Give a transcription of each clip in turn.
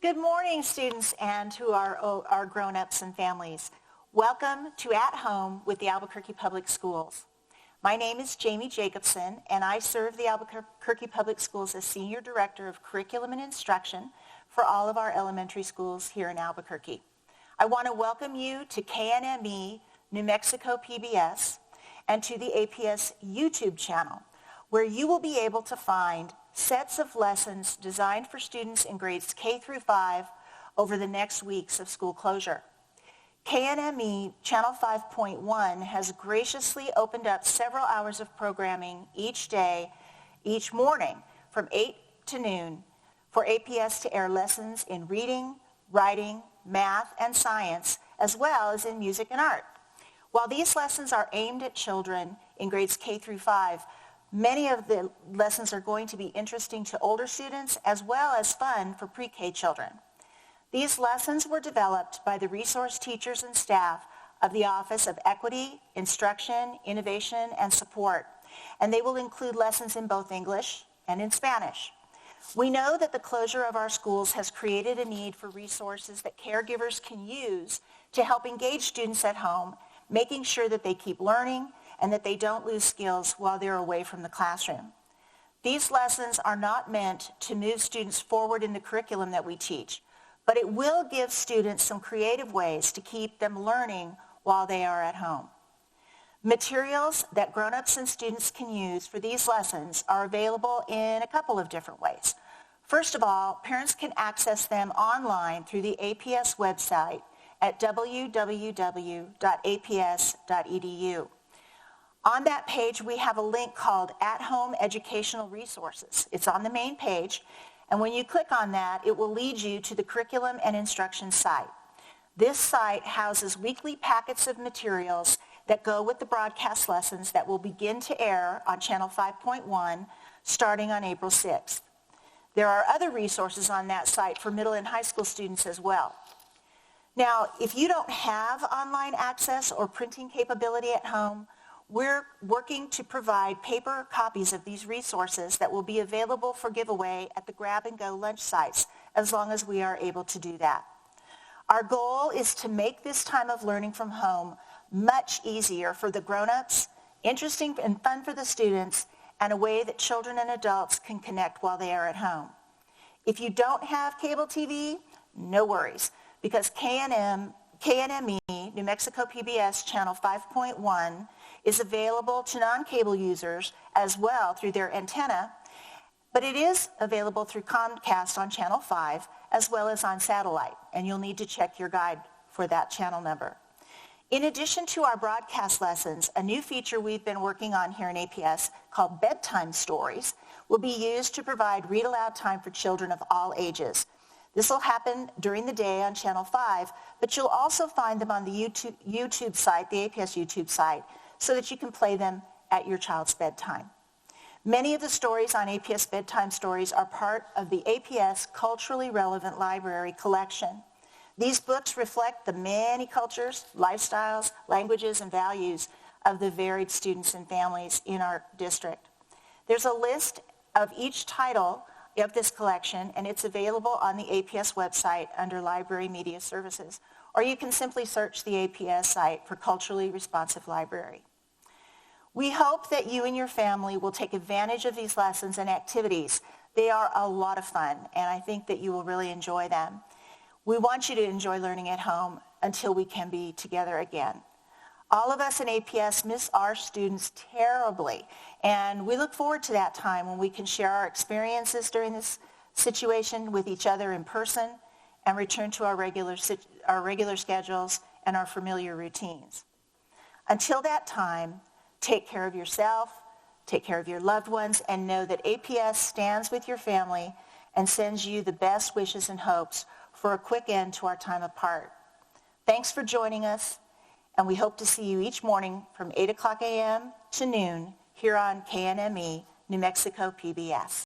Good morning, students and to our grown-ups and families. Welcome to At Home with the Albuquerque Public Schools. My name is Jamie Jacobson, and I serve the Albuquerque Public Schools as Senior Director of Curriculum and Instruction for all of our elementary schools here in Albuquerque. I want to welcome you to KNME New Mexico PBS and to the APS YouTube channel, where you will be able to find sets of lessons designed for students in grades K through 5 over the next weeks of school closure. KNME Channel 5.1 has graciously opened up several hours of programming each day, each morning from 8 to noon for APS to air lessons in reading, writing, math, and science, as well as in music and art. While these lessons are aimed at children in grades K through 5, many of the lessons are going to be interesting to older students as well as fun for pre-K children. These lessons were developed by the resource teachers and staff of the Office of Equity, Instruction, Innovation, and Support, and they will include lessons in both English and in Spanish. We know that the closure of our schools has created a need for resources that caregivers can use to help engage students at home, making sure that they keep learning and that they don't lose skills while they're away from the classroom. These lessons are not meant to move students forward in the curriculum that we teach, but it will give students some creative ways to keep them learning while they are at home. Materials that grown-ups and students can use for these lessons are available in a couple of different ways. First of all, parents can access them online through the APS website at www.aps.edu. On that page, we have a link called At Home Educational Resources. It's on the main page, and when you click on that, it will lead you to the Curriculum and Instruction site. This site houses weekly packets of materials that go with the broadcast lessons that will begin to air on Channel 5.1 starting on April 6th. There are other resources on that site for middle and high school students as well. Now, if you don't have online access or printing capability at home, we're working to provide paper copies of these resources that will be available for giveaway at the grab-and-go lunch sites as long as we are able to do that. Our goal is to make this time of learning from home much easier for the grown-ups, interesting and fun for the students, and a way that children and adults can connect while they are at home. If you don't have cable TV, no worries, because KNME New Mexico PBS Channel 5.1 is available to non-cable users as well through their antenna, but it is available through Comcast on Channel 5 as well as on satellite, and you'll need to check your guide for that channel number. In addition to our broadcast lessons, a new feature we've been working on here in APS called Bedtime Stories will be used to provide read-aloud time for children of all ages. This will happen during the day on Channel 5, but you'll also find them on the YouTube site, the APS YouTube site, so that you can play them at your child's bedtime. Many of the stories on APS Bedtime Stories are part of the APS Culturally Relevant Library collection. These books reflect the many cultures, lifestyles, languages, and values of the varied students and families in our district. There's a list of each title of this collection, and it's available on the APS website under Library Media Services, or you can simply search the APS site for Culturally Responsive Library. We hope that you and your family will take advantage of these lessons and activities. They are a lot of fun, and I think that you will really enjoy them. We want you to enjoy learning at home until we can be together again. All of us in APS miss our students terribly, and we look forward to that time when we can share our experiences during this situation with each other in person and return to our regular schedules and our familiar routines. Until that time, take care of yourself, take care of your loved ones, and know that APS stands with your family and sends you the best wishes and hopes for a quick end to our time apart. Thanks for joining us, and we hope to see you each morning from 8 o'clock a.m. to noon here on KNME New Mexico PBS.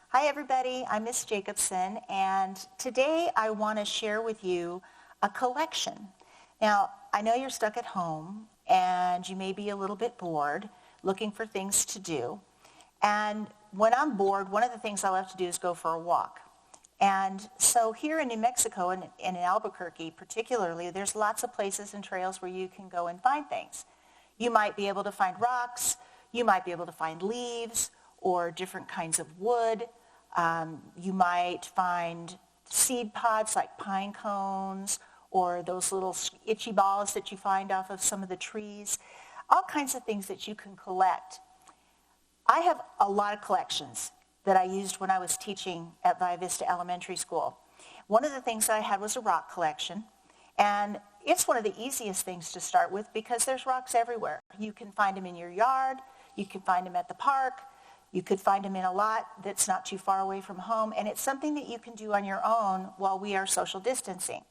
Hi everybody, I'm Miss Jacobson, and today I want to share with you a collection. Now, I know you're stuck at home and you may be a little bit bored looking for things to do. And when I'm bored, one of the things I love to do is go for a walk. And so here in New Mexico and in Albuquerque particularly, there's lots of places and trails where you can go and find things. You might be able to find rocks, you might be able to find leaves or different kinds of wood. You might find seed pods like pine cones or those little itchy balls that you find off of some of the trees. All kinds of things that you can collect. I have a lot of collections that I used when I was teaching at Via Vista Elementary School. One of the things that I had was a rock collection, and it's one of the easiest things to start with because there's rocks everywhere. You can find them in your yard, you can find them at the park, you could find them in a lot that's not too far away from home, and it's something that you can do on your own while we are social distancing.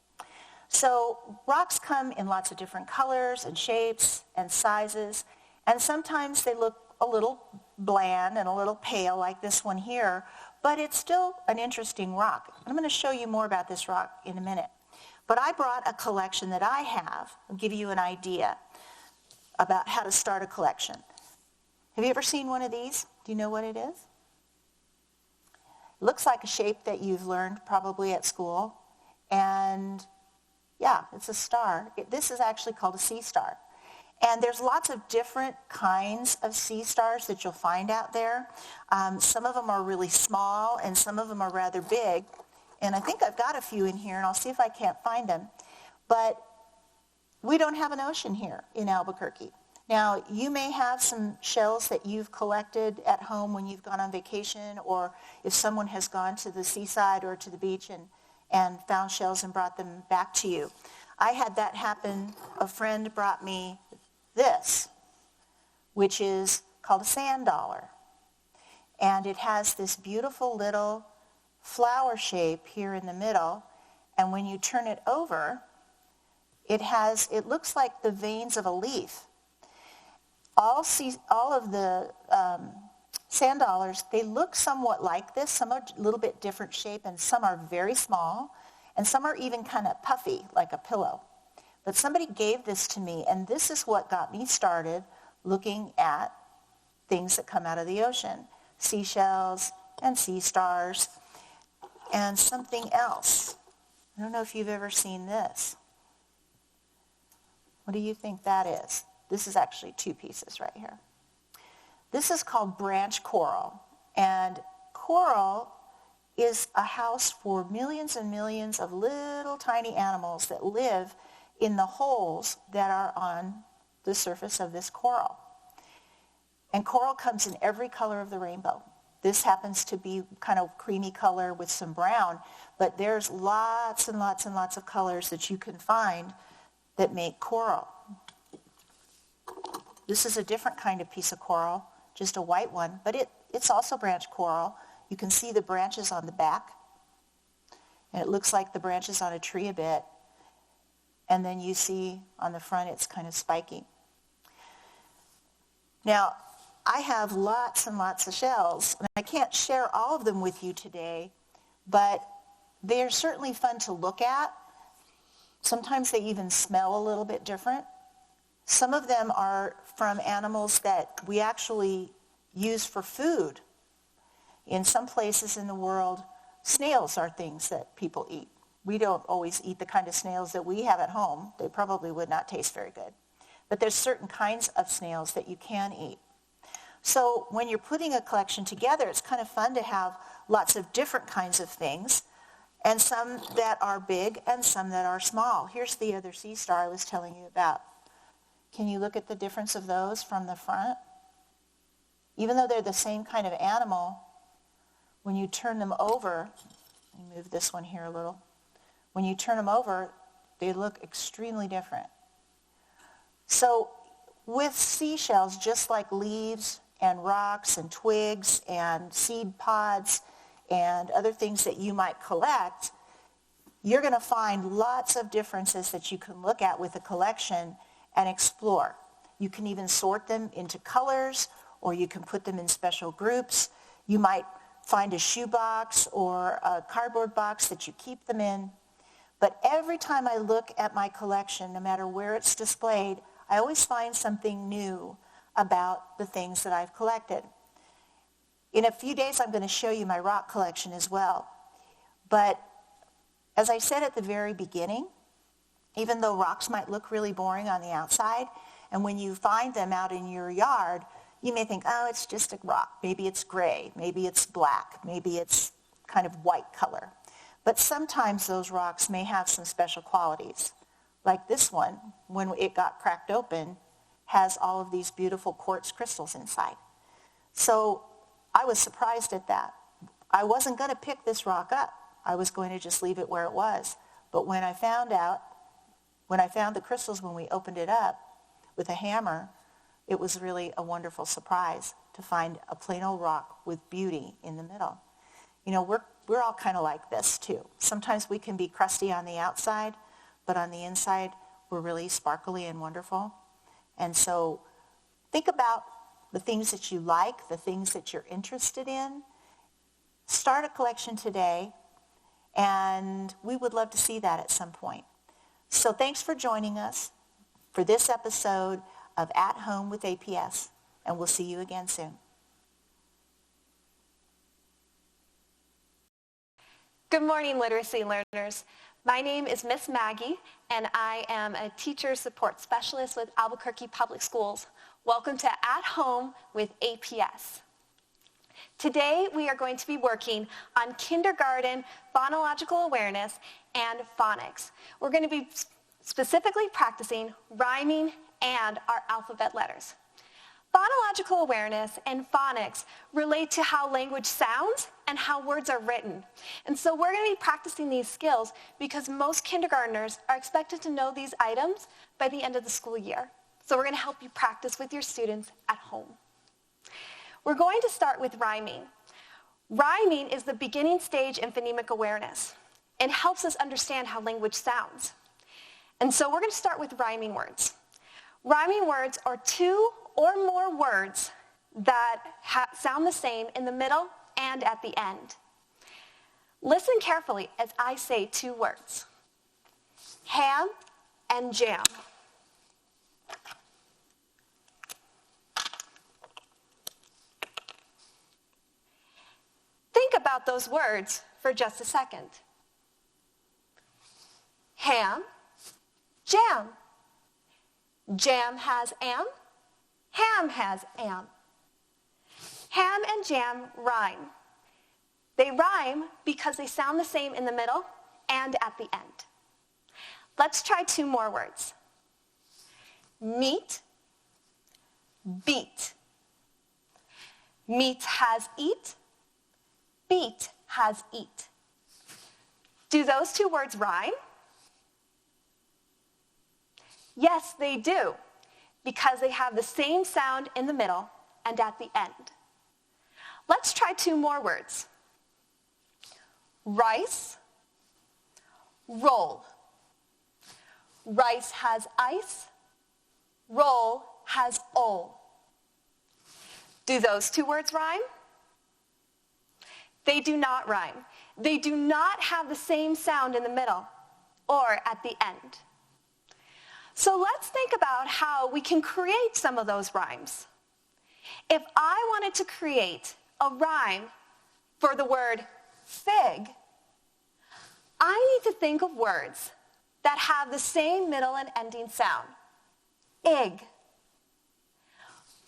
So rocks come in lots of different colors and shapes and sizes, and sometimes they look a little bland and a little pale like this one here, but it's still an interesting rock. I'm going to show you more about this rock in a minute. But I brought a collection that I have. I'll give you an idea about how to start a collection. Have you ever seen one of these? Do you know what it is? It looks like a shape that you've learned probably at school. And yeah, it's a star. This is actually called a sea star. And there's lots of different kinds of sea stars that you'll find out there. Some of them are really small and some of them are rather big. And I think I've got a few in here and I'll see if I can't find them. But we don't have an ocean here in Albuquerque. Now, you may have some shells that you've collected at home when you've gone on vacation, or if someone has gone to the seaside or to the beach and found shells and brought them back to you. I had that happen. A friend brought me this, which is called a sand dollar. And it has this beautiful little flower shape here in the middle. And when you turn it over, it looks like the veins of a leaf. All of the sand dollars, they look somewhat like this. Some are a little bit different shape, and some are very small, and some are even kind of puffy, like a pillow. But somebody gave this to me, and this is what got me started looking at things that come out of the ocean. Seashells and sea stars and something else. I don't know if you've ever seen this. What do you think that is? This is actually two pieces right here. This is called branch coral. And coral is a house for millions and millions of little tiny animals that live in the holes that are on the surface of this coral. And coral comes in every color of the rainbow. This happens to be kind of creamy color with some brown, but there's lots and lots and lots of colors that you can find that make coral. This is a different kind of piece of coral, just a white one, but it's also branch coral. You can see the branches on the back, and it looks like the branches on a tree a bit. And then you see on the front it's kind of spiky. Now, I have lots and lots of shells, and I can't share all of them with you today, but they're certainly fun to look at. Sometimes they even smell a little bit different. Some of them are from animals that we actually use for food. In some places in the world, snails are things that people eat. We don't always eat the kind of snails that we have at home. They probably would not taste very good. But there's certain kinds of snails that you can eat. So when you're putting a collection together, it's kind of fun to have lots of different kinds of things, and some that are big and some that are small. Here's the other sea star I was telling you about. Can you look at the difference of those from the front? Even though they're the same kind of animal, when you turn them over, let me move this one here a little. When you turn them over, they look extremely different. So with seashells, just like leaves and rocks and twigs and seed pods and other things that you might collect, you're going to find lots of differences that you can look at with a collection and explore. You can even sort them into colors, or you can put them in special groups. You might find a shoebox or a cardboard box that you keep them in. But every time I look at my collection, no matter where it's displayed, I always find something new about the things that I've collected. In a few days, I'm going to show you my rock collection as well. But as I said at the very beginning, even though rocks might look really boring on the outside, and when you find them out in your yard, you may think, oh, it's just a rock. Maybe it's gray. Maybe it's black. Maybe it's kind of white color. But sometimes those rocks may have some special qualities. Like this one, when it got cracked open, has all of these beautiful quartz crystals inside. So I was surprised at that. I wasn't going to pick this rock up. I was going to just leave it where it was. But when I found the crystals when we opened it up with a hammer, it was really a wonderful surprise to find a plain old rock with beauty in the middle. You know, we're all kind of like this too. Sometimes we can be crusty on the outside, but on the inside, we're really sparkly and wonderful. And so think about the things that you like, the things that you're interested in. Start a collection today, and we would love to see that at some point. So thanks for joining us for this episode of At Home with APS, and we'll see you again soon. Good morning, literacy learners. My name is Miss Maggie, and I am a teacher support specialist with Albuquerque Public Schools. Welcome to At Home with APS. Today, we are going to be working on kindergarten phonological awareness and phonics. We're going to be specifically practicing rhyming and our alphabet letters. Phonological awareness and phonics relate to how language sounds and how words are written. And so we're going to be practicing these skills because most kindergartners are expected to know these items by the end of the school year. So we're going to help you practice with your students at home. We're going to start with rhyming. Rhyming is the beginning stage in phonemic awareness. It helps us understand how language sounds. And so we're going to start with rhyming words. Rhyming words are two or more words that sound the same in the middle and at the end. Listen carefully as I say two words. Ham and jam. Think about those words for just a second. Ham, jam. Jam has am, ham has am. Ham and jam rhyme. They rhyme because they sound the same in the middle and at the end. Let's try two more words. Meat, beat. Meat has eat, beat has eat. Do those two words rhyme? Yes, they do, because they have the same sound in the middle and at the end. Let's try two more words. Rice, roll. Rice has ice, roll has ol. Do those two words rhyme? They do not rhyme. They do not have the same sound in the middle or at the end. So let's think about how we can create some of those rhymes. If I wanted to create a rhyme for the word fig, I need to think of words that have the same middle and ending sound. Ig.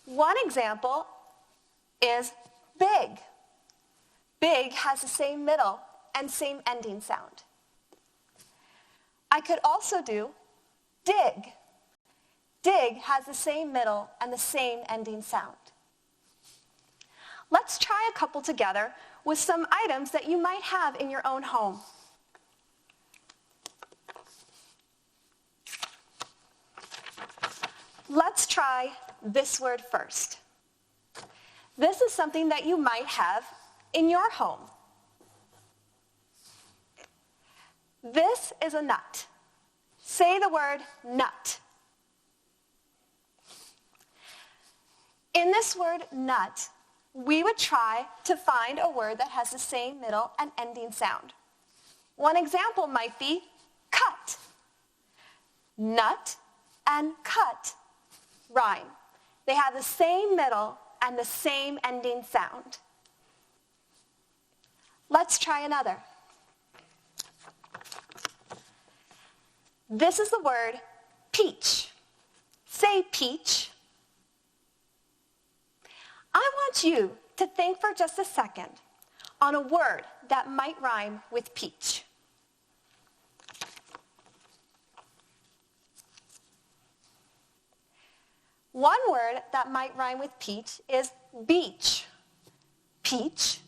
One example is big. Big has the same middle and same ending sound. I could also do dig. Dig has the same middle and the same ending sound. Let's try a couple together with some items that you might have in your own home. Let's try this word first. This is something that you might have in your home. This is a nut. Say the word nut. In this word nut, we would try to find a word that has the same middle and ending sound. One example might be cut. Nut and cut rhyme. They have the same middle and the same ending sound. Let's try another. This is the word peach. Say peach. I want you to think for just a second on a word that might rhyme with peach. One word that might rhyme with peach is beach. Peach,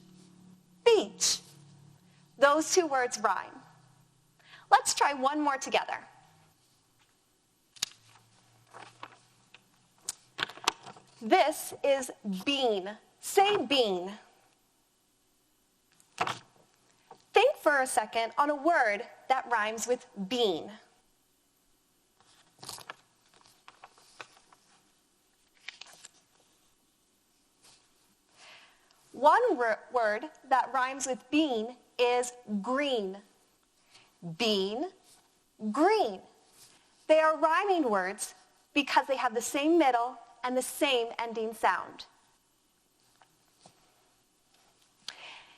beach. Those two words rhyme. Let's try one more together. This is bean. Say bean. Think for a second on a word that rhymes with bean. One word that rhymes with bean is green. Bean, green. They are rhyming words because they have the same middle and the same ending sound.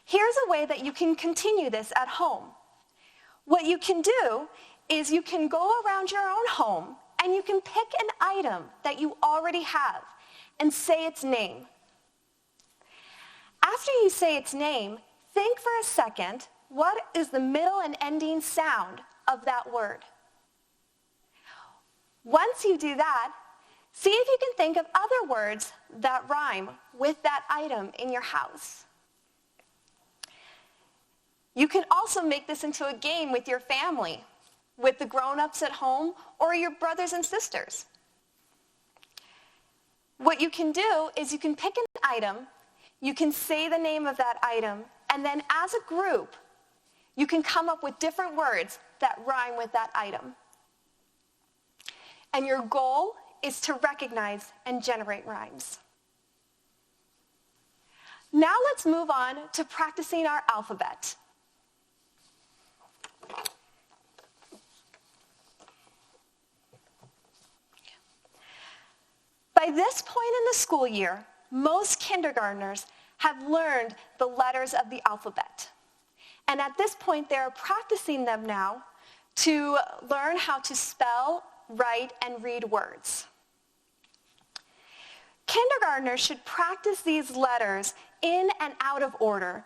Here's a way that you can continue this at home. What you can do is you can go around your own home and you can pick an item that you already have and say its name. After you say its name, think for a second, what is the middle and ending sound of that word? Once you do that, see if you can think of other words that rhyme with that item in your house. You can also make this into a game with your family, with the grown-ups at home, or your brothers and sisters. What you can do is you can pick an item, you can say the name of that item, and then as a group, you can come up with different words that rhyme with that item. And your goal is to recognize and generate rhymes. Now let's move on to practicing our alphabet. By this point in the school year, most kindergartners have learned the letters of the alphabet. And at this point, they're practicing them now to learn how to spell, write, and read words. Kindergartners should practice these letters in and out of order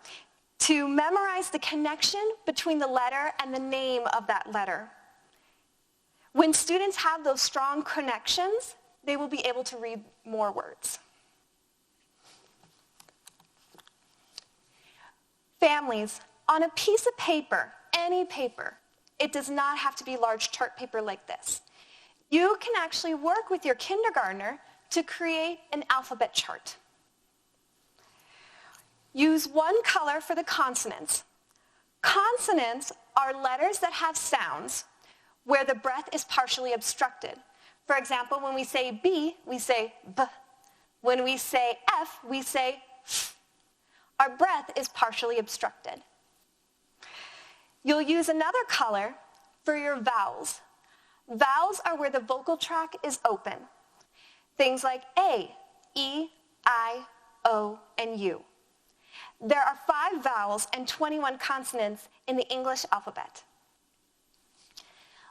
to memorize the connection between the letter and the name of that letter. When students have those strong connections, they will be able to read more words. Families, on a piece of paper, any paper, it does not have to be large chart paper like this. You can actually work with your kindergartner to create an alphabet chart. Use one color for the consonants. Consonants are letters that have sounds where the breath is partially obstructed. For example, when we say B, we say B. When we say F, we say F. Our breath is partially obstructed. You'll use another color for your vowels. Vowels are where the vocal tract is open. Things like A, E, I, O, and U. There are 5 vowels and 21 consonants in the English alphabet.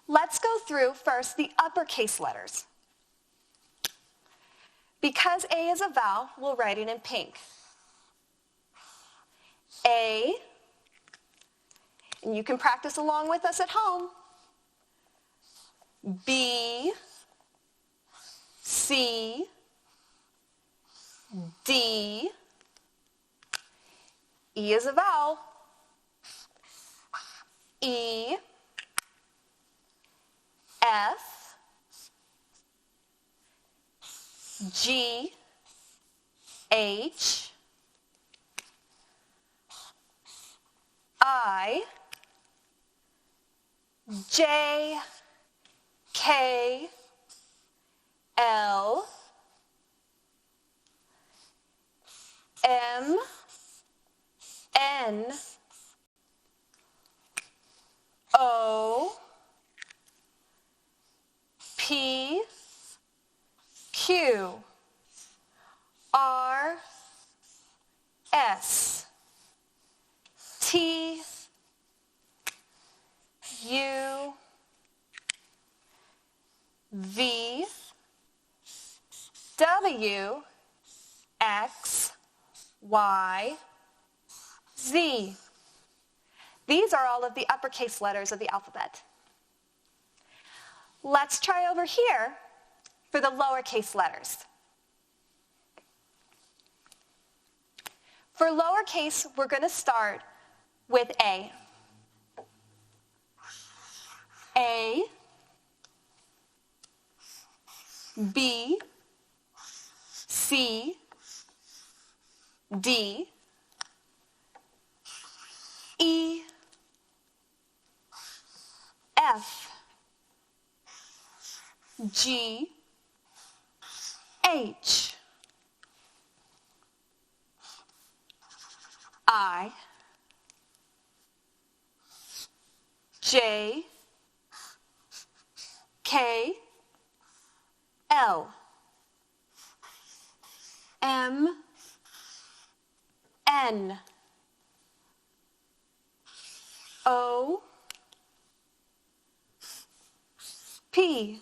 Let's go through first the uppercase letters. Because A is a vowel, we'll write it in pink. A, and you can practice along with us at home. B, C, D, E is a vowel. E, F, G, H, I, J, K, L, M, N, O, P, Q, R, S, T, U, W, X, Y, Z. These are all of the uppercase letters of the alphabet. Let's try over here for the lowercase letters. For lowercase, we're going to start with A. A, B, C, D, E, F, G, H, I, J, K, L, M, N, O, P,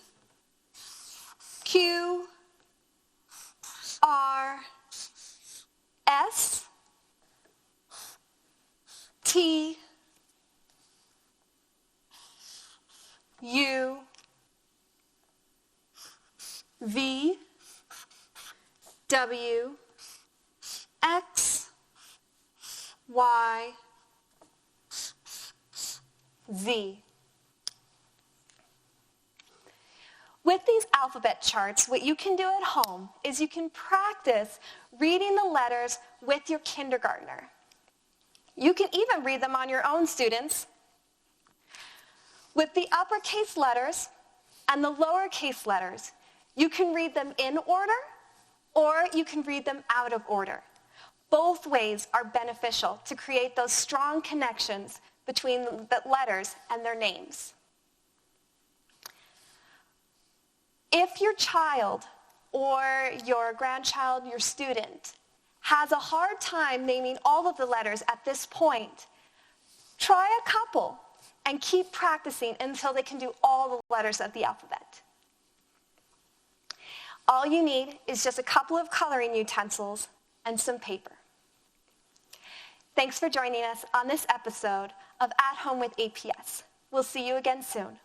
Q, R, S, T, U, V, W, X, Y, Z. With these alphabet charts, what you can do at home is you can practice reading the letters with your kindergartner. You can even read them on your own, students. With the uppercase letters and the lowercase letters, you can read them in order or you can read them out of order. Both ways are beneficial to create those strong connections between the letters and their names. If your child or your grandchild, your student, has a hard time naming all of the letters at this point, try a couple and keep practicing until they can do all the letters of the alphabet. All you need is just a couple of coloring utensils and some paper. Thanks for joining us on this episode of At Home with APS. We'll see you again soon.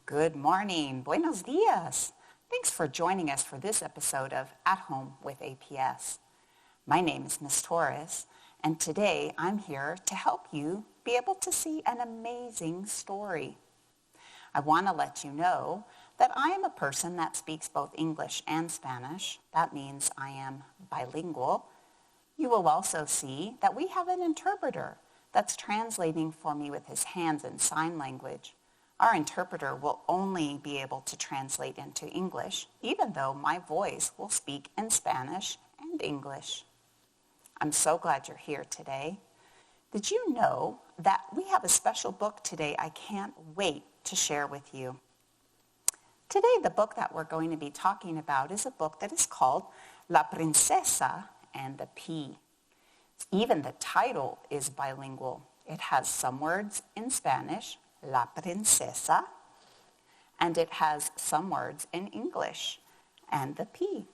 Good morning. Buenos dias. Thanks for joining us for this episode of At Home with APS. My name is Ms. Torres, and today I'm here to help you be able to see an amazing story. I want to let you know that I am a person that speaks both English and Spanish. That means I am bilingual. You will also see that we have an interpreter that's translating for me with his hands in sign language. Our interpreter will only be able to translate into English, even though my voice will speak in Spanish and English. I'm so glad you're here today. Did you know that we have a special book today I can't wait to share with you? Today, the book that we're going to be talking about is a book that is called La Princesa and the Pea. Even the title is bilingual. It has some words in Spanish, La Princesa, and it has some words in English, and the Pea.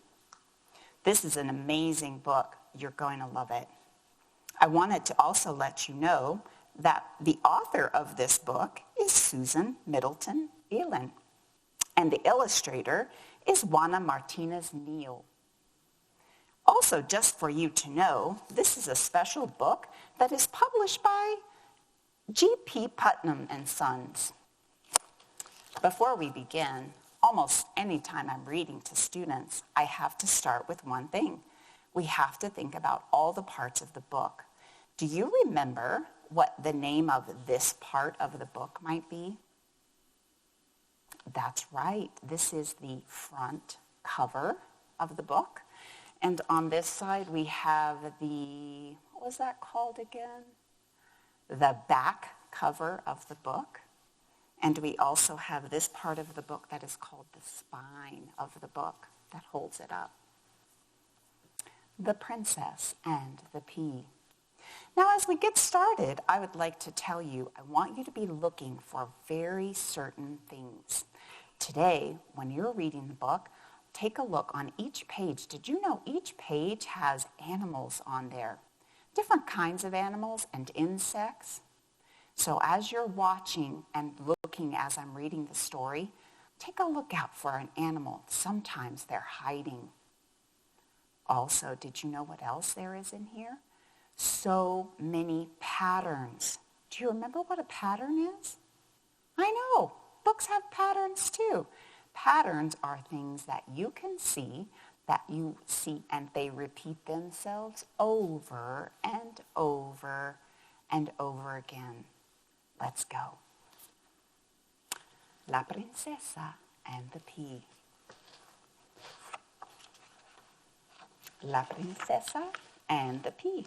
This is an amazing book. You're going to love it. I wanted to also let you know that the author of this book is Susan Middleton Elin, and the illustrator is Juana Martinez-Neal. Also, just for you to know, this is a special book that is published by G.P. Putnam and Sons. Before we begin, almost any time I'm reading to students, I have to start with one thing. We have to think about all the parts of the book. Do you remember what the name of this part of the book might be? That's right. This is the front cover of the book. And on this side, we have the, what was that called again? The back cover of the book. And we also have this part of the book that is called the spine of the book that holds it up. The Princess and the Pea. Now, as we get started, I would like to tell you, I want you to be looking for very certain things. Today, when you're reading the book, take a look on each page. Did you know each page has animals on there? Different kinds of animals and insects. So as you're watching and looking as I'm reading the story, take a look out for an animal. Sometimes they're hiding. Also, did you know what else there is in here? So many patterns. Do you remember what a pattern is? I know, books have patterns too. Patterns are things that you can see, and they repeat themselves over and over and over again. Let's go. La princesa and the pea. La princesa and the pea.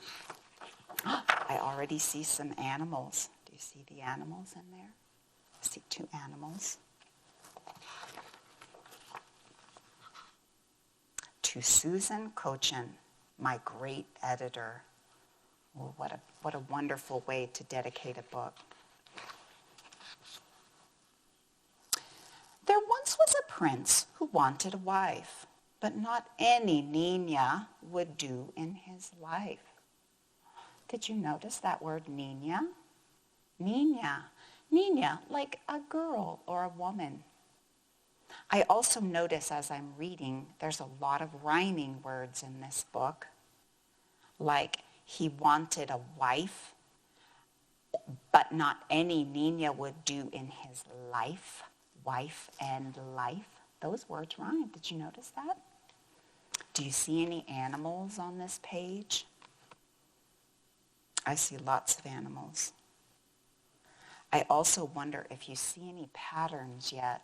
I already see some animals. Do you see the animals in there? I see two animals. To Susan Cochin, my great editor. Oh, what a wonderful way to dedicate a book. There once was a prince who wanted a wife, but not any niña would do in his life. Did you notice that word niña? Niña. Niña, like a girl or a woman. I also notice as I'm reading, there's a lot of rhyming words in this book. Like he wanted a wife, but not any niña would do in his life. Wife and life. Those words rhyme. Did you notice that? Do you see any animals on this page? I see lots of animals. I also wonder if you see any patterns yet.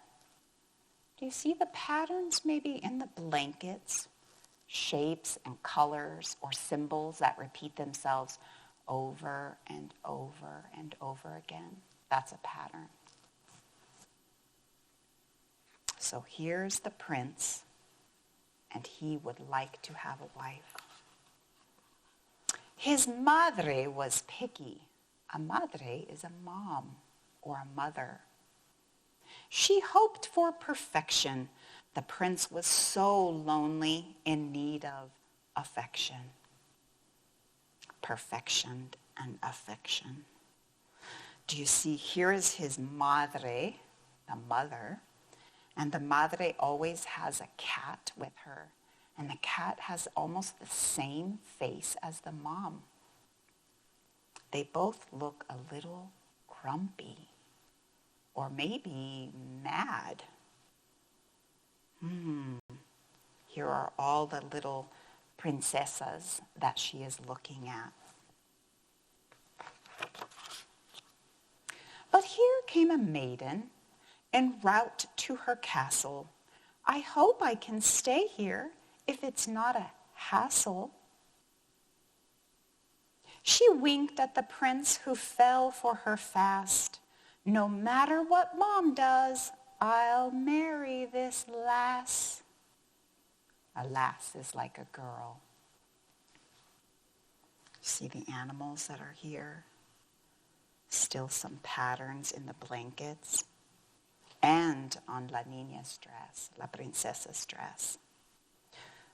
Do you see the patterns maybe in the blankets? Shapes and colors or symbols that repeat themselves over and over and over again? That's a pattern. So here's the prince, and he would like to have a wife. His madre was picky. A madre is a mom or a mother. She hoped for perfection. The prince was so lonely, in need of affection. Perfection and affection. Do you see, here is his madre, the mother, and the madre always has a cat with her. And the cat has almost the same face as the mom. They both look a little grumpy or maybe mad. Here are all the little princesas that she is looking at. But here came a maiden en route to her castle. I hope I can stay here if it's not a hassle. She winked at the prince who fell for her fast. No matter what mom does, I'll marry this lass. A lass is like a girl. See the animals that are here? Still some patterns in the blankets and on La Niña's dress, La Princesa's dress.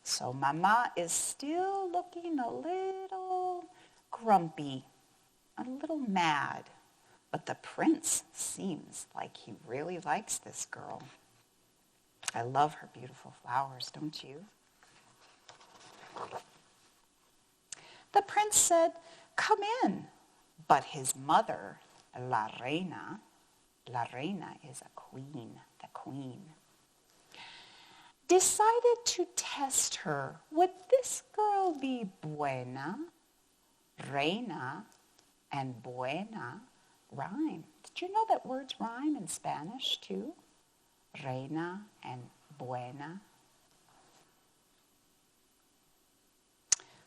So Mama is still looking a little grumpy, a little mad. But the prince seems like he really likes this girl. I love her beautiful flowers, don't you? The prince said, "Come in." But his mother, La Reina is a queen, the queen, decided to test her. Would this girl be buena? Reina and buena rhyme. Did you know that words rhyme in Spanish too? Reina and buena.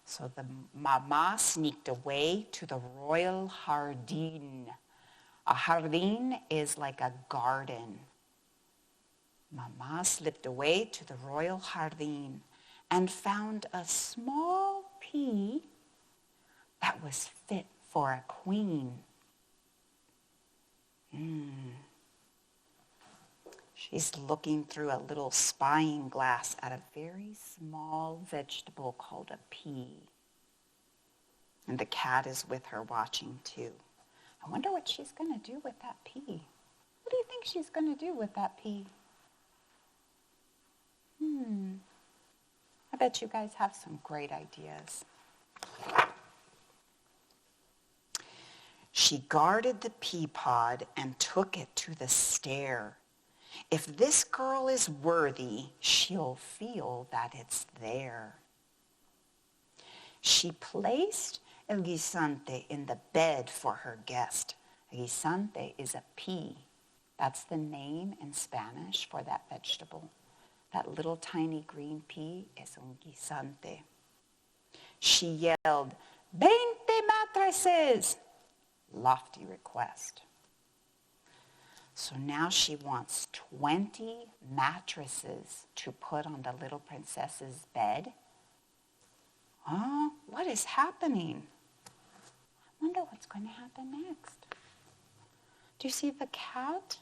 So the mama sneaked away to the royal jardín. A jardín is like a garden. Mama slipped away to the royal jardín and found a small pea that was fit for a queen. She's looking through a little spying glass at a very small vegetable called a pea. And the cat is with her watching too. I wonder what she's going to do with that pea. What do you think she's going to do with that pea? I bet you guys have some great ideas. She guarded the pea pod and took it to the stair. If this girl is worthy, she'll feel that it's there. She placed el guisante in the bed for her guest. A guisante is a pea. That's the name in Spanish for that vegetable. That little tiny green pea is un guisante. She yelled, 20 mattresses! Lofty request. So now she wants 20 mattresses to put on the little princess's bed. What is happening? I wonder what's going to happen next. Do you see the cat?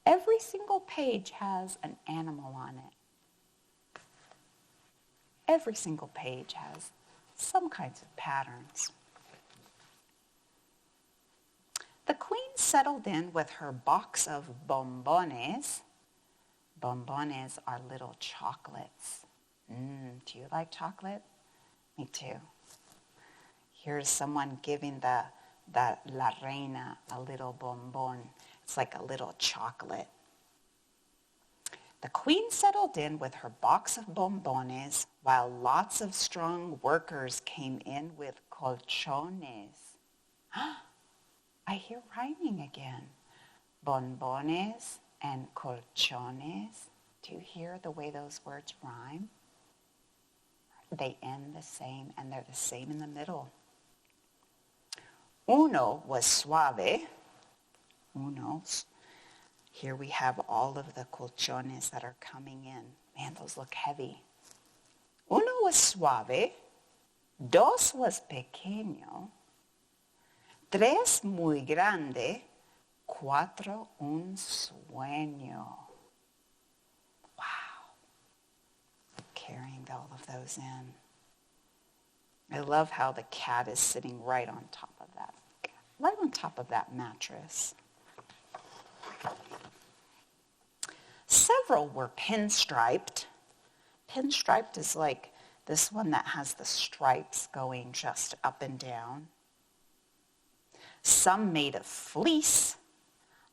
Every single page has an animal on it. Every single page has some kinds of patterns. The queen settled in with her box of bombones. Bombones are little chocolates. Do you like chocolate? Me too. Here's someone giving the La Reina a little bonbon. It's like a little chocolate. The queen settled in with her box of bombones while lots of strong workers came in with colchones. I hear rhyming again. Bombones and colchones. Do you hear the way those words rhyme? They end the same, and they're the same in the middle. Uno was suave. Unos. Here we have all of the colchones that are coming in. Man, those look heavy. Uno was suave. Dos was pequeño. Tres muy grande. Cuatro un sueño. Wow. Carrying all of those in. I love how the cat is sitting right on top of that mattress. Several were pinstriped. Pinstriped is like this one that has the stripes going just up and down. Some made of fleece.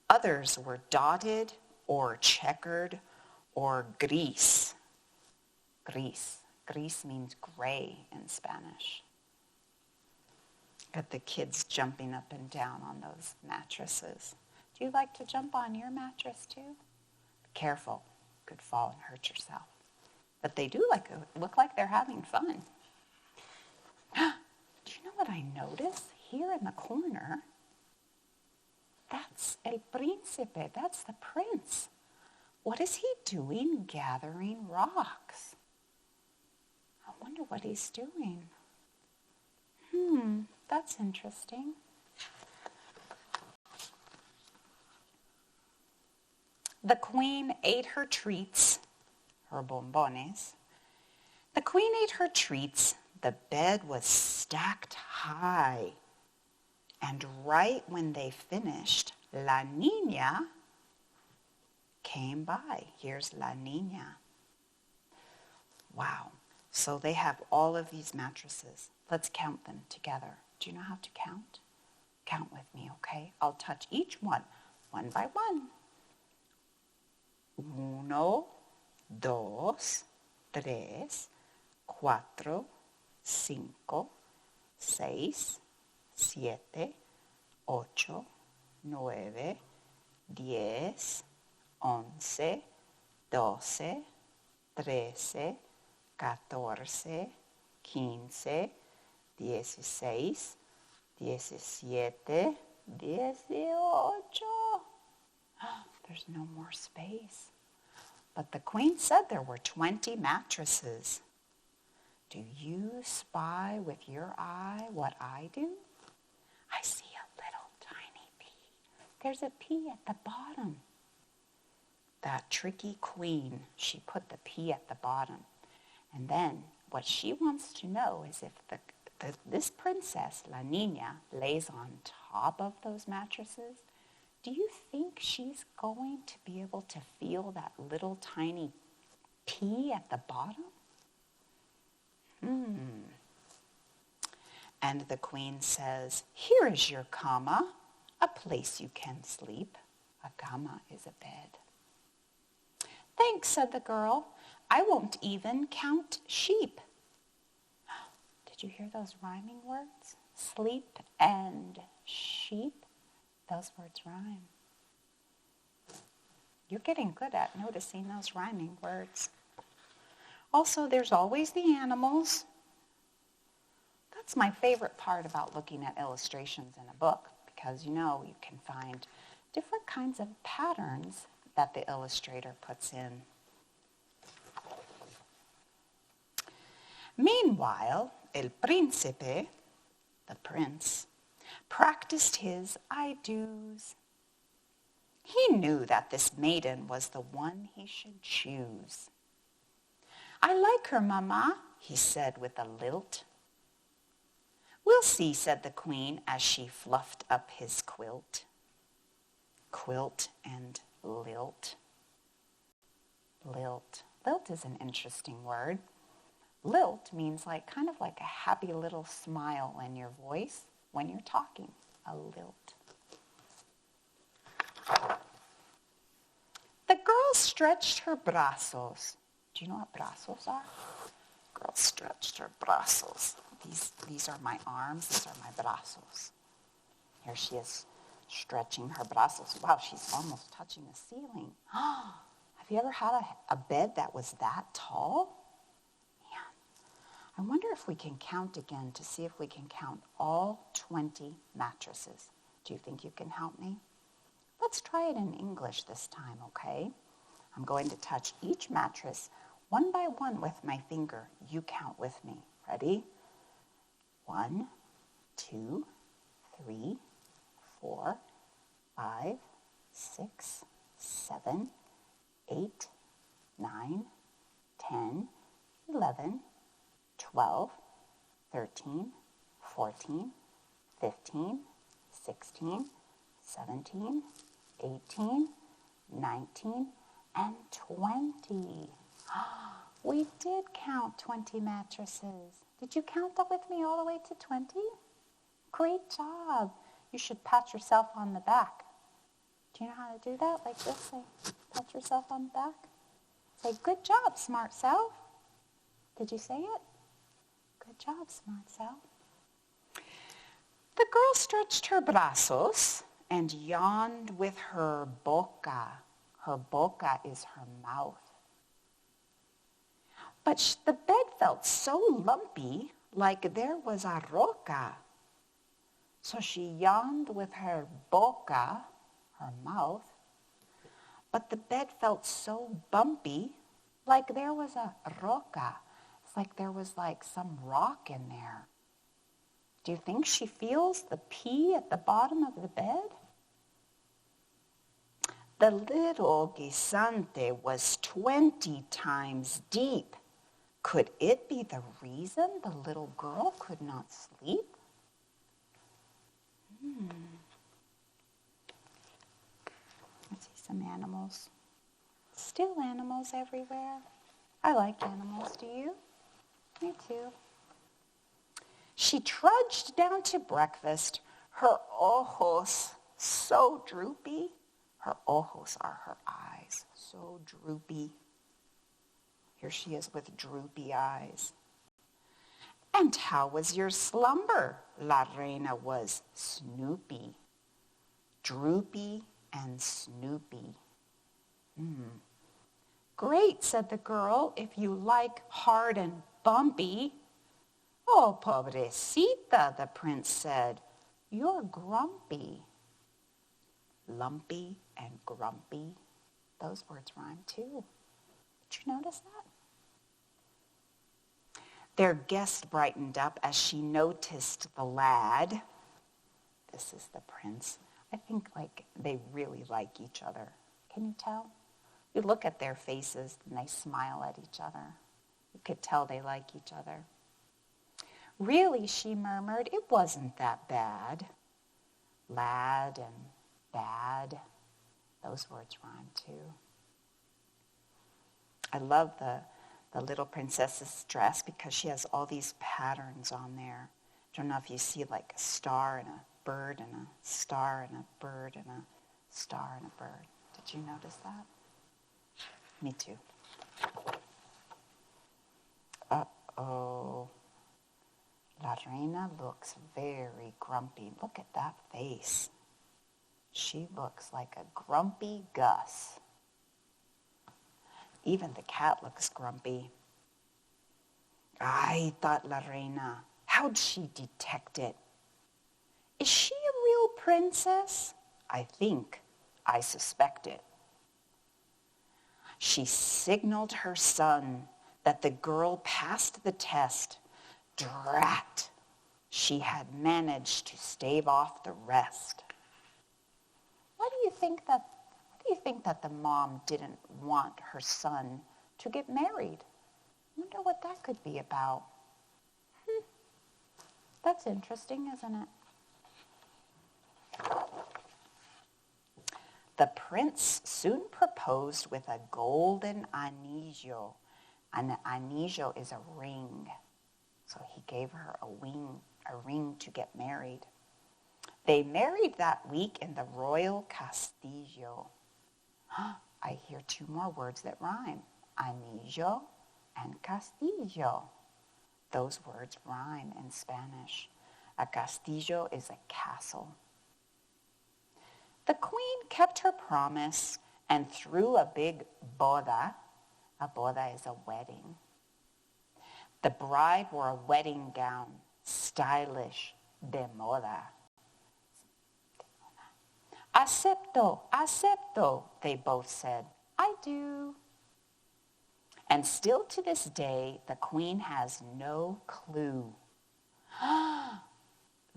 Others were dotted or checkered or gris. Gris. Gris means gray in Spanish. Got the kids jumping up and down on those mattresses. Do you like to jump on your mattress too? Be careful. You could fall and hurt yourself. But they do look like they're having fun. Do you know what I notice? Here in the corner, that's El Príncipe. That's the prince. What is he doing gathering rocks? I wonder what he's doing. That's interesting. The queen ate her treats, her bombones. The queen ate her treats. The bed was stacked high. And right when they finished, La Niña came by. Here's La Niña. Wow. So they have all of these mattresses. Let's count them together. Do you know how to count? Count with me, okay? I'll touch each one by one. 1, 2, 3, 4, 5, 6, 7, 8, 9, 10, 11, 12, 13, 14, 15, 16, 17, 18. There's no more space. But the queen said there were 20 mattresses. Do you spy with your eye what I do? I see a little tiny pea. There's a pea at the bottom. That tricky queen, she put the pea at the bottom. And then what she wants to know is if this princess, La Niña, lays on top of those mattresses, do you think she's going to be able to feel that little tiny pea at the bottom? And the queen says, here is your cama, a place you can sleep. A cama is a bed. Thanks, said the girl. I won't even count sheep. Did you hear those rhyming words? Sleep and sheep. Those words rhyme. You're getting good at noticing those rhyming words. Also, there's always the animals. That's my favorite part about looking at illustrations in a book because, you can find different kinds of patterns that the illustrator puts in. Meanwhile, el príncipe, the prince, practiced his I do's. He knew that this maiden was the one he should choose. I like her, Mama, he said with a lilt. We'll see, said the queen as she fluffed up his quilt. Quilt and lilt. Lilt. Lilt is an interesting word. Lilt means kind of like a happy little smile in your voice when you're talking. A lilt. The girl stretched her brazos. Do you know what brazos are? Girl stretched her brazos. These are my arms. These are my brazos. Here she is stretching her brazos. Wow, she's almost touching the ceiling. Have you ever had a bed that was that tall? I wonder if we can count again to see if we can count all 20 mattresses. Do you think you can help me? Let's try it in English this time, okay? I'm going to touch each mattress one by one with my finger. You count with me. Ready? 1, 2, 3, 4, 5, 6, 7, 8, 9, 10, 11, 12, 13, 14, 15, 16, 17, 18, 19, and 20. We did count 20 mattresses. Did you count that with me all the way to 20? Great job. You should pat yourself on the back. Do you know how to do that? Like this, say, pat yourself on the back. Say, good job, smart self. Did you say it? Good job, smart self. The girl stretched her brazos and yawned with her boca. Her boca is her mouth. But the bed felt so lumpy, like there was a roca. So she yawned with her boca, her mouth. But the bed felt so bumpy, like there was a roca. It's like there was some rock in there. Do you think she feels the pea at the bottom of the bed? The little guisante was 20 times deep. Could it be the reason the little girl could not sleep? I see some animals. Still animals everywhere. I like animals. Do you? Me too. She trudged down to breakfast, her ojos so droopy. Her ojos are her eyes, so droopy. Here she is with droopy eyes. And how was your slumber? La Reina was snoopy. Droopy and snoopy. Great, said the girl, if you like hard and bumpy. Oh, pobrecita, the prince said, you're grumpy. Lumpy and grumpy, those words rhyme too. Did you notice that? Their guest brightened up as she noticed the lad. This is the prince. I think they really like each other. Can you tell? You look at their faces and they smile at each other. You could tell they like each other. Really, she murmured, it wasn't that bad. Lad and bad, those words rhyme too. I love the little princess's dress because she has all these patterns on there. I don't know if you see like a star and a bird and a star and a bird and a star and a bird. Did you notice that? Me too. Uh-oh. La Reina looks very grumpy. Look at that face. She looks like a grumpy Gus. Even the cat looks grumpy. Ay, thought La Reina. How'd she detect it? Is she a real princess? I suspect it. She signaled her son that the girl passed the test. Drat! She had managed to stave off the rest. Why do you think that the mom didn't want her son to get married? I wonder what that could be about. That's interesting, isn't it? The prince soon proposed with a golden anillo. An anillo is a ring. So he gave her a ring to get married. They married that week in the royal castillo. I hear two more words that rhyme. Anillo and castillo. Those words rhyme in Spanish. A castillo is a castle. The queen kept her promise and threw a big boda. A boda is a wedding. The bride wore a wedding gown, stylish, de moda. Acepto, they both said. I do. And still to this day, the queen has no clue.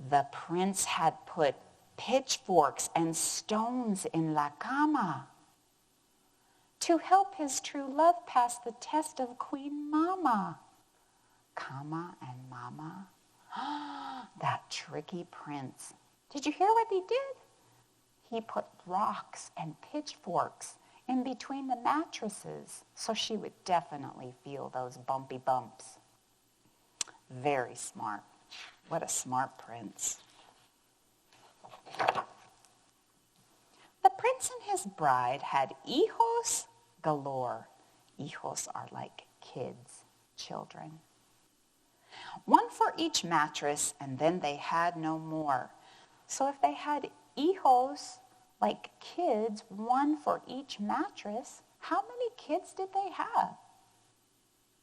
The prince had put pitchforks and stones in la cama to help his true love pass the test of Queen Mama. Cama and Mama. That tricky prince. Did you hear what he did? He put rocks and pitchforks in between the mattresses so she would definitely feel those bumpy bumps. Very smart. What a smart prince. The prince and his bride had hijos galore. Hijos are like kids, children. One for each mattress, and then they had no more. So if they had hijos, like kids, one for each mattress, how many kids did they have?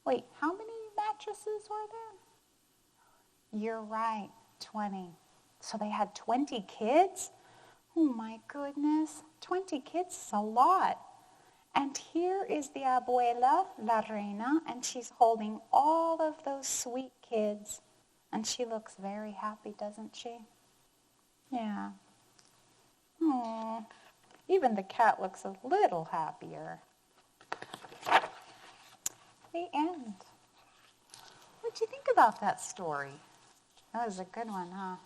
Wait, how many mattresses were there? You're right, 20. So they had 20 kids? Oh my goodness, 20 kids is a lot. And here is the abuela, la reina, and she's holding all of those sweet kids. And she looks very happy, doesn't she? Yeah. Oh, even the cat looks a little happier. The end. What'd you think about that story? That was a good one, huh?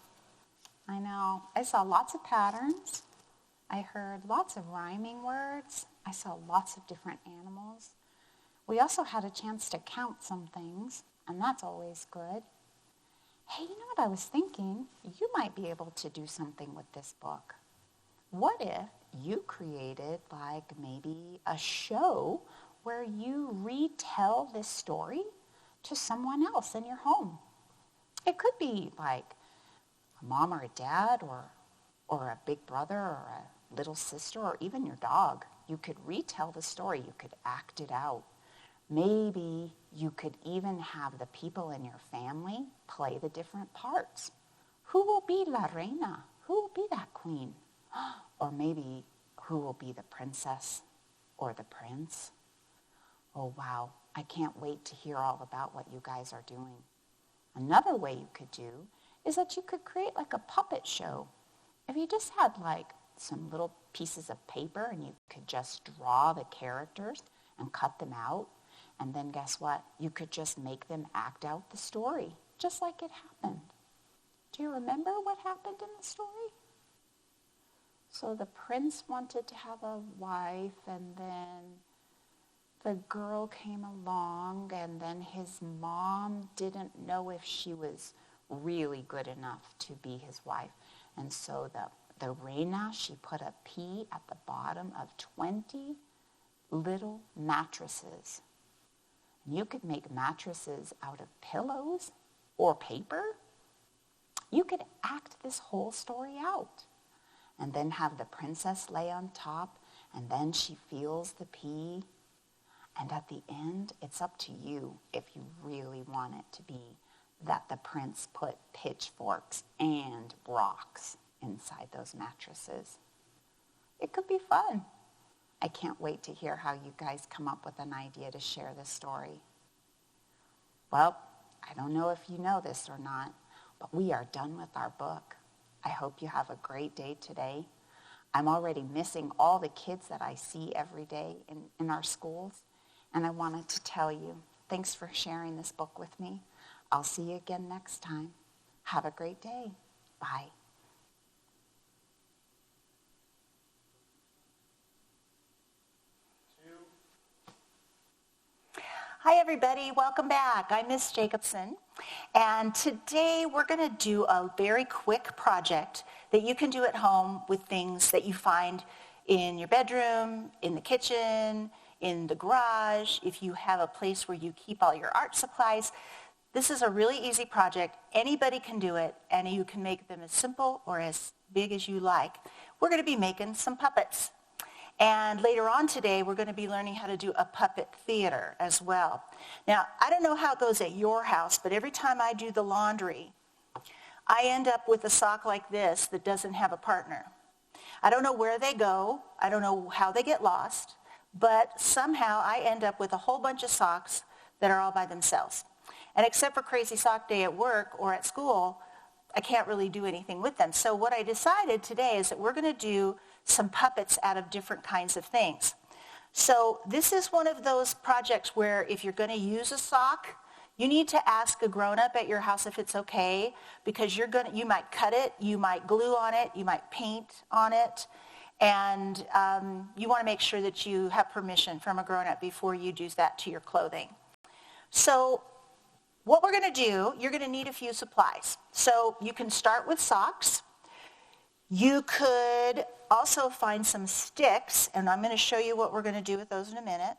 I know. I saw lots of patterns. I heard lots of rhyming words. I saw lots of different animals. We also had a chance to count some things, and that's always good. Hey, you know what I was thinking? You might be able to do something with this book. What if you created maybe a show where you retell this story to someone else in your home? It could be like a mom or a dad or a big brother or a little sister or even your dog. You could retell the story. You could act it out. Maybe you could even have the people in your family play the different parts. Who will be La Reina? Who will be that queen? Or maybe who will be the princess or the prince? Oh, wow. I can't wait to hear all about what you guys are doing. Another way you could do is that you could create like a puppet show. If you just had like some little pieces of paper and you could just draw the characters and cut them out, and then guess what? You could just make them act out the story, just like it happened. Do you remember what happened in the story? So the prince wanted to have a wife, and then the girl came along, and then his mom didn't know if she was really good enough to be his wife. And so the reina, she put a P at the bottom of 20 little mattresses. And you could make mattresses out of pillows or paper. You could act this whole story out. And then have the princess lay on top, and then she feels the P. And at the end, it's up to you if you really want it to be that the prince put pitchforks and rocks inside those mattresses. It could be fun. I can't wait to hear how you guys come up with an idea to share this story. Well, I don't know if you know this or not, but we are done with our book. I hope you have a great day today. I'm already missing all the kids that I see every day in our schools. And I wanted to tell you, thanks for sharing this book with me. I'll see you again next time. Have a great day. Bye. Hi, everybody. Welcome back. I'm Miss Jacobson. And today we're going to do a very quick project that you can do at home with things that you find in your bedroom, in the kitchen, in the garage, if you have a place where you keep all your art supplies. This is a really easy project. Anybody can do it, and you can make them as simple or as big as you like. We're going to be making some puppets. And later on today, we're going to be learning how to do a puppet theater as well. Now, I don't know how it goes at your house, but every time I do the laundry, I end up with a sock like this that doesn't have a partner. I don't know where they go. I don't know how they get lost. But somehow I end up with a whole bunch of socks that are all by themselves. And except for crazy sock day at work or at school, I can't really do anything with them. So what I decided today is that we're going to do some puppets out of different kinds of things. So this is one of those projects where if you're going to use a sock, you need to ask a grown-up at your house if it's okay, because you might cut it, you might glue on it, you might paint on it, and you want to make sure that you have permission from a grown-up before you do that to your clothing. So what we're going to do, you're going to need a few supplies. So you can start with socks. You could also find some sticks, and I'm going to show you what we're going to do with those in a minute.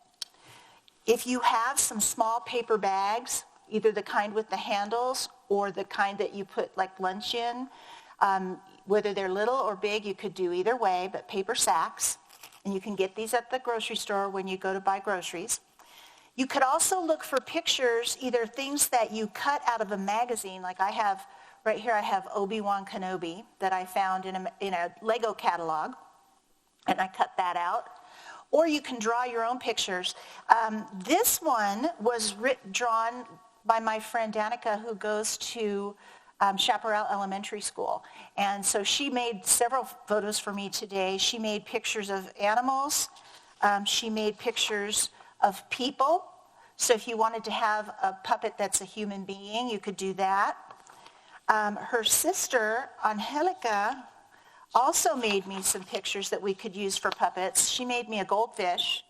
If you have some small paper bags, either the kind with the handles or the kind that you put like lunch in, whether they're little or big, you could do either way, but paper sacks. And you can get these at the grocery store when you go to buy groceries. You could also look for pictures, either things that you cut out of a magazine, like I have. Right here I have Obi-Wan Kenobi that I found in a Lego catalog, and I cut that out. Or you can draw your own pictures. This one was drawn by my friend Danica, who goes to Chaparral Elementary School. And so she made several photos for me today. She made pictures of animals. She made pictures of people. So if you wanted to have a puppet that's a human being, you could do that. Her sister, Angelica, also made me some pictures that we could use for puppets. She made me a goldfish.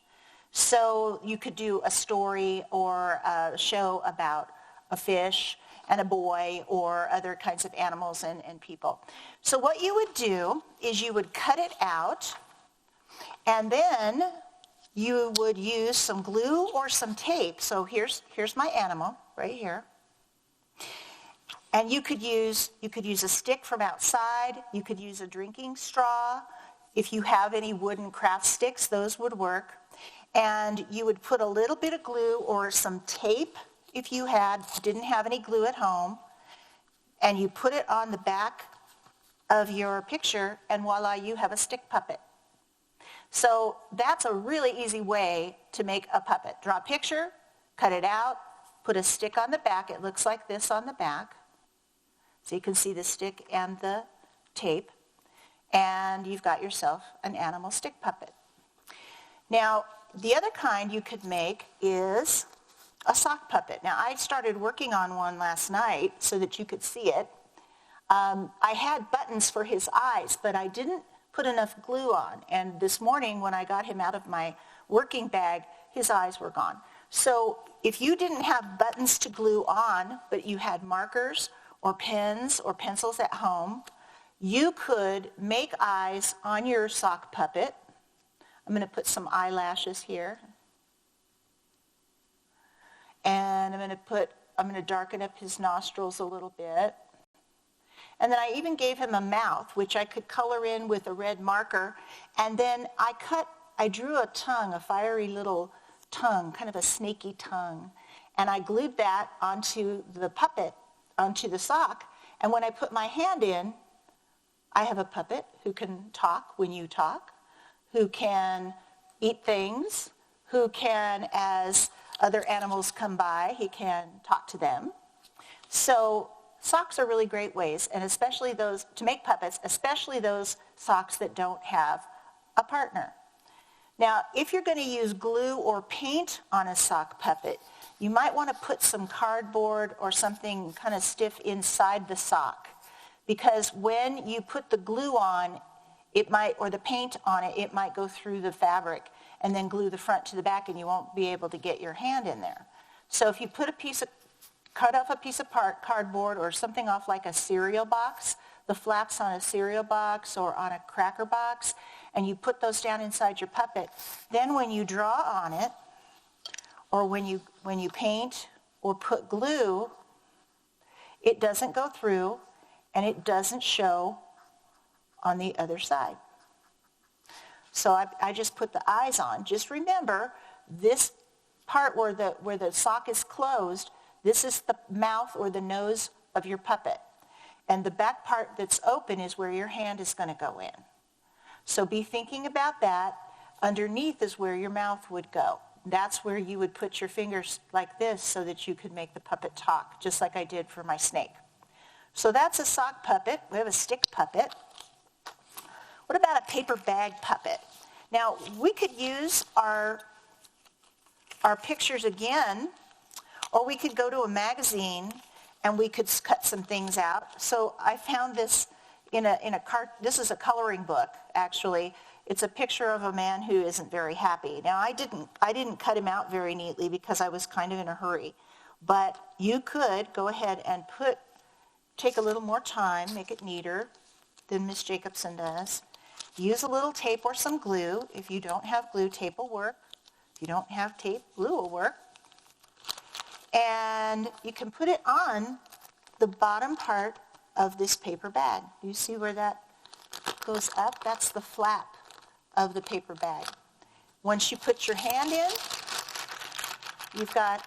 So you could do a story or a show about a fish and a boy or other kinds of animals and people. So what you would do is you would cut it out, and then you would use some glue or some tape. So here's my animal right here. And you could use a stick from outside. You could use a drinking straw. If you have any wooden craft sticks, those would work. And you would put a little bit of glue or some tape if you didn't have any glue at home. And you put it on the back of your picture, and voila, you have a stick puppet. So that's a really easy way to make a puppet. Draw a picture, cut it out, put a stick on the back. It looks like this on the back. So you can see the stick and the tape. And you've got yourself an animal stick puppet. Now, the other kind you could make is a sock puppet. Now, I started working on one last night so that you could see it. I had buttons for his eyes, but I didn't put enough glue on. And this morning when I got him out of my working bag, his eyes were gone. So if you didn't have buttons to glue on, but you had markers or pens or pencils at home, you could make eyes on your sock puppet. I'm going to put some eyelashes here. And I'm going to darken up his nostrils a little bit. And then I even gave him a mouth, which I could color in with a red marker. And then I drew a tongue, a fiery little tongue, kind of a snaky tongue. And I glued that onto the puppet, onto the sock. And when I put my hand in, I have a puppet who can talk when you talk, who can eat things, who can, as other animals come by, he can talk to them. So socks are really great ways, and especially those, to make puppets, especially those socks that don't have a partner. Now, if you're going to use glue or paint on a sock puppet, you might want to put some cardboard or something kind of stiff inside the sock, because when you put the glue on, it might, or the paint on it, it might go through the fabric and then glue the front to the back, and you won't be able to get your hand in there. So if you put cut off a piece of cardboard or something off like a cereal box, the flaps on a cereal box or on a cracker box, and you put those down inside your puppet, then when you draw on it, or when you paint or put glue, it doesn't go through and it doesn't show on the other side. So I just put the eyes on. Just remember, this part where the sock is closed, this is the mouth or the nose of your puppet. And the back part that's open is where your hand is going to go in. So be thinking about that. Underneath is where your mouth would go. That's where you would put your fingers like this so that you could make the puppet talk, just like I did for my snake. So that's a sock puppet. We have a stick puppet. What about a paper bag puppet? Now, we could use our pictures again, or we could go to a magazine and we could cut some things out. So I found this this is a coloring book, actually. It's a picture of a man who isn't very happy. Now, I didn't cut him out very neatly because I was kind of in a hurry. But you could go ahead and take a little more time, make it neater than Miss Jacobson does. Use a little tape or some glue. If you don't have glue, tape will work. If you don't have tape, glue will work. And you can put it on the bottom part of this paper bag. You see where that goes up? That's the flap of the paper bag. Once you put your hand in, you've got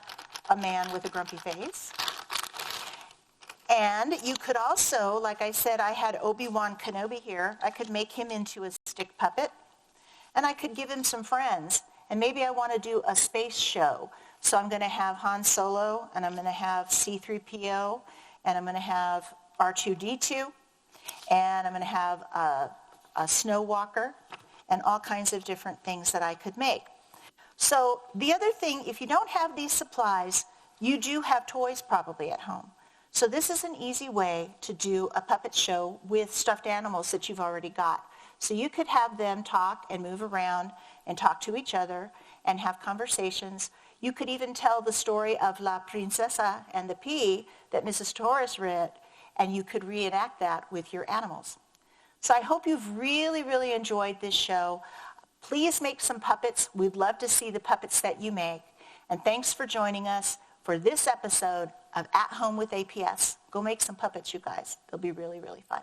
a man with a grumpy face. And you could also, like I said, I had Obi-Wan Kenobi here. I could make him into a stick puppet, and I could give him some friends. And maybe I want to do a space show. So I'm going to have Han Solo, and I'm going to have C-3PO, and I'm going to have R2-D2, and I'm going to have a snow walker, and all kinds of different things that I could make. So the other thing, if you don't have these supplies, you do have toys probably at home. So this is an easy way to do a puppet show with stuffed animals that you've already got. So you could have them talk and move around and talk to each other and have conversations. You could even tell the story of La Princesa and the Pea that Mrs. Torres read, and you could reenact that with your animals. So I hope you've really, really enjoyed this show. Please make some puppets. We'd love to see the puppets that you make. And thanks for joining us for this episode of At Home with APS. Go make some puppets, you guys. They'll be really, really fun.